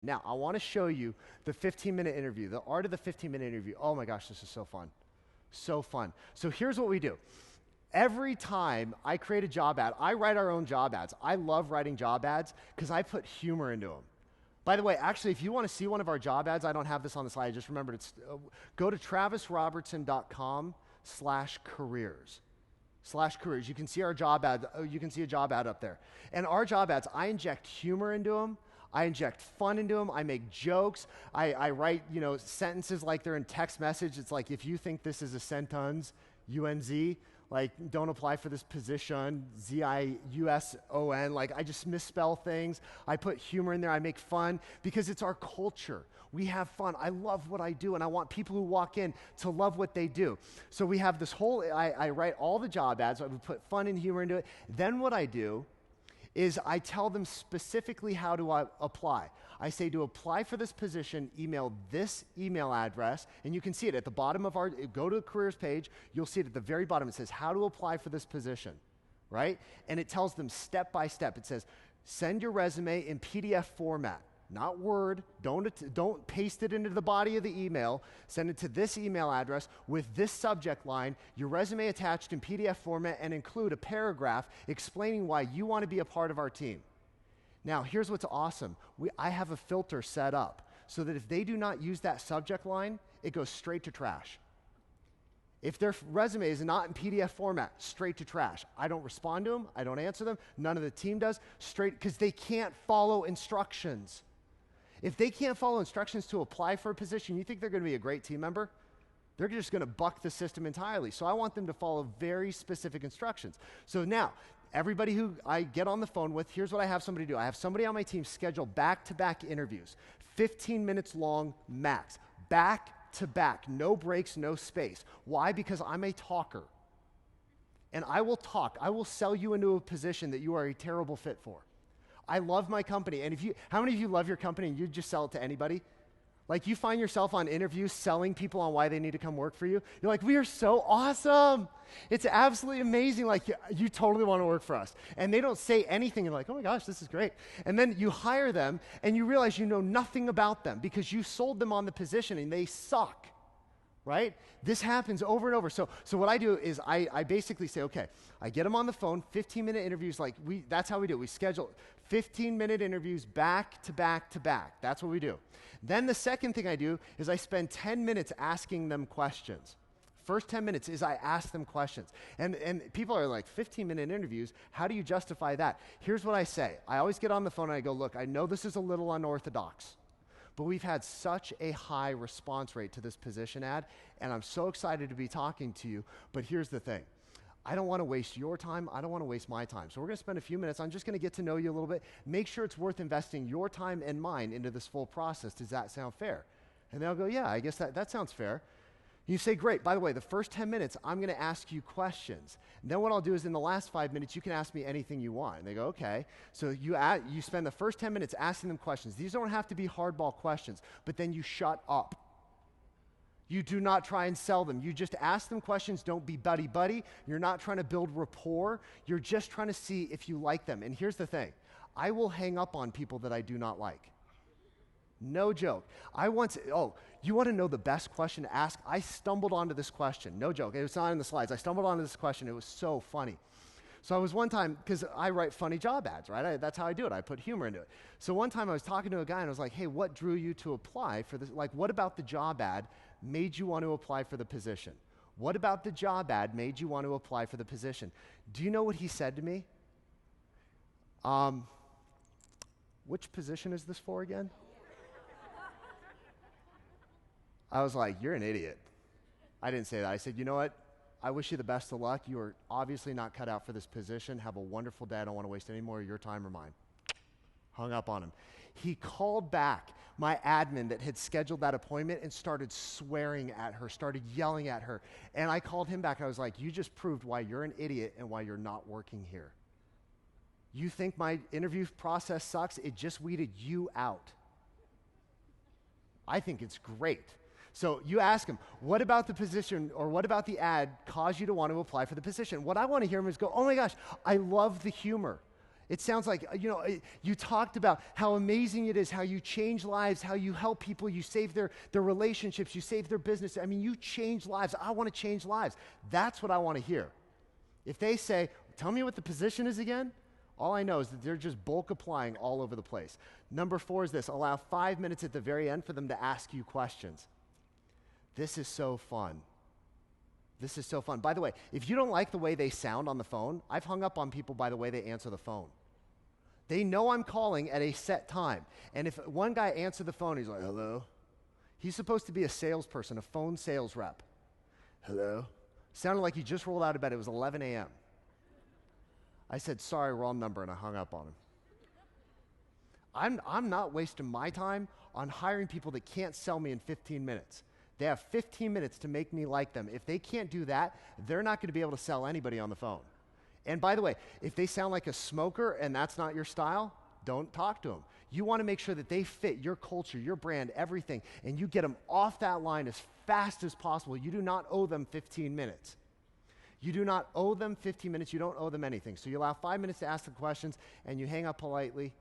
Now, I want to show you the 15-minute interview, the art of the 15-minute interview. Oh my gosh, this is so fun. So fun. So here's what we do. Every time I create a job ad, I write our own job ads. I love writing job ads because I put humor into them. By the way, actually, if you want to see one of our job ads, I don't have this on the slide. I just remembered it's, go to travisrobertson.com/careers. /careers. You can see our job ad. You can see a job ad up there. And our job ads, I inject humor into them. I inject fun into them. I make jokes. I write, sentences like they're in text message. It's like, if you think this is a sentence, UNZ, like, don't apply for this position, ZIUSON. Like, I just misspell things. I put humor in there. I make fun because it's our culture. We have fun. I love what I do, and I want people who walk in to love what they do. So we have this whole, I write all the job ads. I would put fun and humor into it. Then what I do is I tell them specifically how to apply. I say, to apply for this position, email this email address, and you can see it at the bottom of our, go to the careers page, you'll see it at the very bottom. It says how to apply for this position, right? And it tells them step by step. It says, send your resume in PDF format, not Word. Don't paste it into the body of the email. Send it to this email address with this subject line, your resume attached in PDF format, and include a paragraph explaining why you want to be a part of our team. Now, here's what's awesome. I have a filter set up so that if they do not use that subject line, it goes straight to trash. If their resume is not in PDF format, straight to trash. I don't respond to them. I don't answer them. None of the team does. Straight, because they can't follow instructions. If they can't follow instructions to apply for a position, you think they're going to be a great team member? They're just going to buck the system entirely. So I want them to follow very specific instructions. So now, everybody who I get on the phone with, here's what I have somebody do. I have somebody on my team schedule back-to-back interviews, 15 minutes long max, back-to-back, no breaks, no space. Why? Because I'm a talker. And I will talk. I will sell you into a position that you are a terrible fit for. I love my company. And how many of you love your company and you just sell it to anybody? Like, you find yourself on interviews selling people on why they need to come work for you. You're like, we are so awesome. It's absolutely amazing. Like, you totally want to work for us. And they don't say anything. You're like, oh my gosh, this is great. And then you hire them and you realize you know nothing about them because you sold them on the position and they suck. Right? This happens over and over. So what I do is I basically say, okay, I get them on the phone, 15-minute interviews. That's how we do it. We schedule 15-minute interviews back to back to back. That's what we do. Then the second thing I do is I spend 10 minutes asking them questions. First 10 minutes is I ask them questions. And people are like, 15-minute interviews, how do you justify that? Here's what I say. I always get on the phone and I go, look, I know this is a little unorthodox, but we've had such a high response rate to this position ad, and I'm so excited to be talking to you, but here's the thing. I don't want to waste your time. I don't want to waste my time. So we're going to spend a few minutes. I'm just going to get to know you a little bit. Make sure it's worth investing your time and mine into this full process. Does that sound fair? And they'll go, yeah, I guess that sounds fair. You say, great. By the way, the first 10 minutes, I'm going to ask you questions. And then what I'll do is in the last 5 minutes, you can ask me anything you want. And they go, okay. So you spend the first 10 minutes asking them questions. These don't have to be hardball questions, but then you shut up. You do not try and sell them. You just ask them questions. Don't be buddy-buddy. You're not trying to build rapport. You're just trying to see if you like them. And here's the thing. I will hang up on people that I do not like. No joke. You want to know the best question to ask? I stumbled onto this question. No joke. It was not in the slides. I stumbled onto this question. It was so funny. So I was one time, because I write funny job ads, right? That's how I do it. I put humor into it. So one time I was talking to a guy and I was like, hey, what drew you to apply for this? Like, what about the job ad made you want to apply for the position? What about the job ad made you want to apply for the position? Do you know what he said to me? Which position is this for again? I was like, you're an idiot. I didn't say that. I said, you know what? I wish you the best of luck. You are obviously not cut out for this position. Have a wonderful day. I don't want to waste any more of your time or mine. Hung up on him. He called back my admin that had scheduled that appointment and started swearing at her, started yelling at her. And I called him back. I was like, you just proved why you're an idiot and why you're not working here. You think my interview process sucks? It just weeded you out. I think it's great. So you ask them, what about the position or what about the ad caused you to want to apply for the position? What I want to hear them is go, oh my gosh, I love the humor. It sounds like, you talked about how amazing it is, how you change lives, how you help people, you save their relationships, you save their business. I mean, you change lives. I want to change lives. That's what I want to hear. If they say, tell me what the position is again, all I know is that they're just bulk applying all over the place. Number 4 is this: allow 5 minutes at the very end for them to ask you questions. This is so fun. This is so fun. By the way, if you don't like the way they sound on the phone, I've hung up on people by the way they answer the phone. They know I'm calling at a set time. And if one guy answered the phone, he's like, hello? He's supposed to be a salesperson, a phone sales rep. Hello? Sounded like he just rolled out of bed. It was 11 a.m. I said, sorry, wrong number, and I hung up on him. I'm not wasting my time on hiring people that can't sell me in 15 minutes. They have 15 minutes to make me like them. If they can't do that, they're not going to be able to sell anybody on the phone. And by the way, if they sound like a smoker and that's not your style, don't talk to them. You want to make sure that they fit your culture, your brand, everything, and you get them off that line as fast as possible. You do not owe them 15 minutes. You do not owe them 15 minutes. You don't owe them anything. So you allow 5 minutes to ask the questions, and you hang up politely.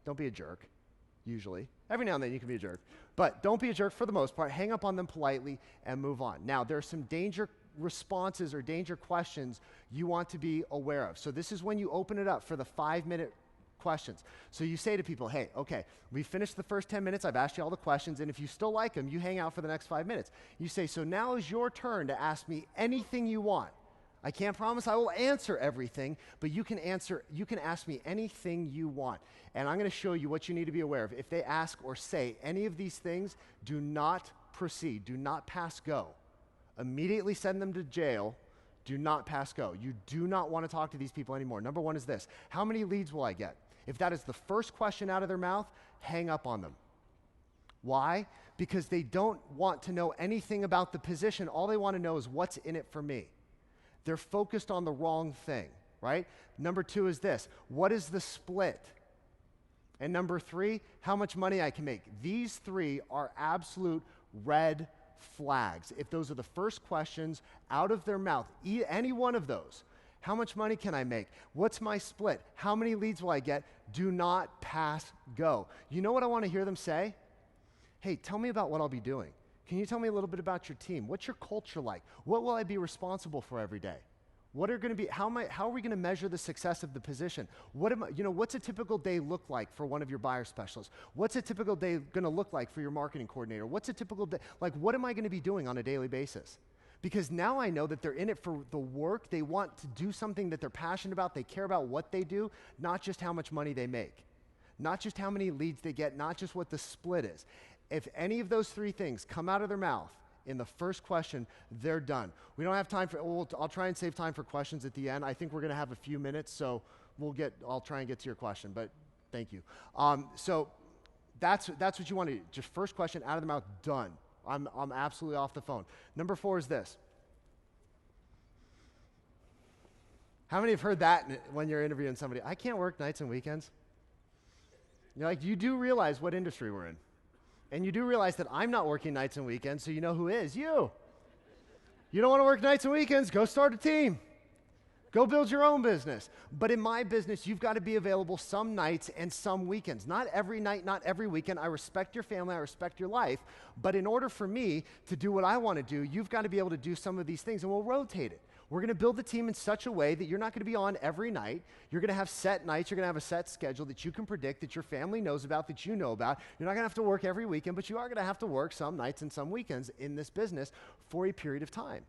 Don't be a jerk, usually. Every now and then you can be a jerk. But don't be a jerk for the most part. Hang up on them politely and move on. Now, there are some danger responses or danger questions you want to be aware of. So this is when you open it up for the 5-minute questions. So you say to people, hey, okay, we finished the first 10 minutes. I've asked you all the questions, and if you still like them, you hang out for the next 5 minutes. You say, so now is your turn to ask me anything you want. I can't promise I will answer everything, but you can ask me anything you want. And I'm going to show you what you need to be aware of. If they ask or say any of these things, do not proceed. Do not pass go. Immediately send them to jail. Do not pass go. You do not want to talk to these people anymore. Number 1 is this: how many leads will I get? If that is the first question out of their mouth, hang up on them. Why? Because they don't want to know anything about the position. All they want to know is what's in it for me. They're focused on the wrong thing, right? Number 2 is this: what is the split? And number 3, how much money I can make. These 3 are absolute red flags. If those are the first questions out of their mouth, any one of those, how much money can I make? What's my split? How many leads will I get? Do not pass go. You know what I want to hear them say? Hey, tell me about what I'll be doing. Can you tell me a little bit about your team? What's your culture like? What will I be responsible for every day? What are going to be, how are we going to measure the success of the position? What's a typical day look like for one of your buyer specialists? What's a typical day going to look like for your marketing coordinator? What's a typical day, what am I going to be doing on a daily basis? Because now I know that they're in it for the work. They want to do something that they're passionate about. They care about what they do, not just how much money they make, not just how many leads they get, not just what the split is. If any of those 3 things come out of their mouth in the first question, they're done. We don't have time for, I'll try and save time for questions at the end. I think we're going to have a few minutes, so I'll try and get to your question, but thank you. So that's what you want to do. Just first question out of the mouth, done. I'm absolutely off the phone. Number 4 is this. How many have heard that when you're interviewing somebody? I can't work nights and weekends. You're like, you do realize what industry we're in. And you do realize that I'm not working nights and weekends, so you know who is? You. You don't want to work nights and weekends? Go start a team. Go build your own business. But in my business, you've got to be available some nights and some weekends. Not every night, not every weekend. I respect your family. I respect your life. But in order for me to do what I want to do, you've got to be able to do some of these things, and we'll rotate it. We're going to build the team in such a way that you're not going to be on every night. You're going to have set nights. You're going to have a set schedule that you can predict, that your family knows about, that you know about. You're not going to have to work every weekend, but you are going to have to work some nights and some weekends in this business for a period of time.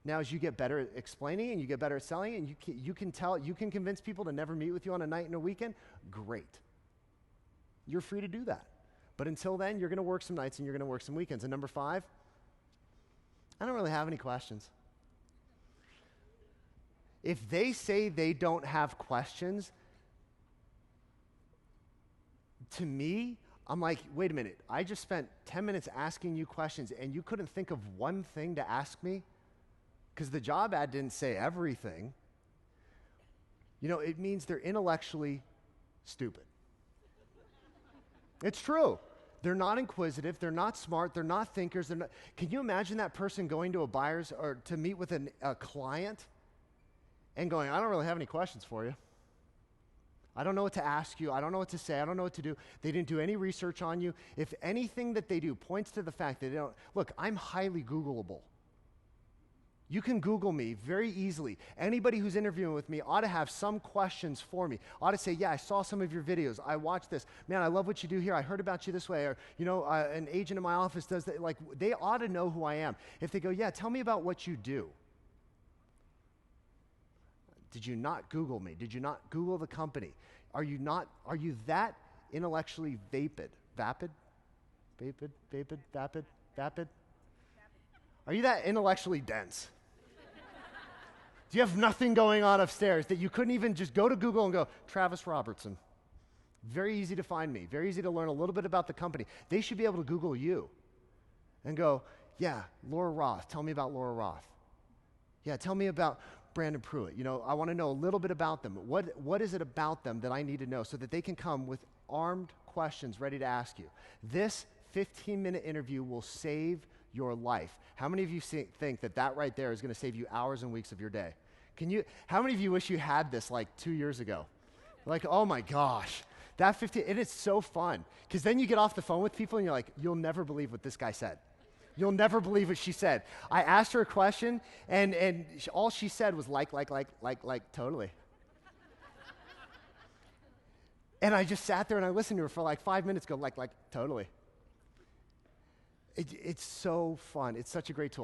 Now, as you get better at explaining and you get better at selling and you can convince people to never meet with you on a night and a weekend, great. You're free to do that. But until then, you're going to work some nights and you're going to work some weekends. And number 5, I don't really have any questions. If they say they don't have questions, to me, I'm like, wait a minute, I just spent 10 minutes asking you questions and you couldn't think of one thing to ask me? Because the job ad didn't say everything. It means they're intellectually stupid. It's true. They're not inquisitive. They're not smart. They're not thinkers. Can you imagine that person going to a buyer's or to meet with a client and going, I don't really have any questions for you. I don't know what to ask you. I don't know what to say. I don't know what to do. They didn't do any research on you. If anything that they do points to the fact that they don't, look, I'm highly Googleable. You can Google me very easily. Anybody who's interviewing with me ought to have some questions for me. Ought to say, yeah, I saw some of your videos. I watched this. Man, I love what you do here. I heard about you this way. Or, an agent in my office does that. Like, they ought to know who I am. If they go, yeah, tell me about what you do. Did you not Google me? Did you not Google the company? Are you that intellectually vapid? Vapid? Are you that intellectually dense? Do you have nothing going on upstairs that you couldn't even just go to Google and go, Travis Robertson? Very easy to find me. Very easy to learn a little bit about the company. They should be able to Google you and go, yeah, Laura Roth. Tell me about Laura Roth. Yeah, tell me about Brandon Pruitt. I want to know a little bit about them. What is it about them that I need to know so that they can come with armed questions ready to ask you? This 15-minute interview will save your life. How many of you think that right there is going to save you hours and weeks of your day? How many of you wish you had this like 2 years ago? Like, oh my gosh, it is so fun. Because then you get off the phone with people and you're like, you'll never believe what this guy said. You'll never believe what she said. I asked her a question and all she said was like, totally. And I just sat there and I listened to her for like 5 minutes, go like, totally. It's so fun. It's such a great tool.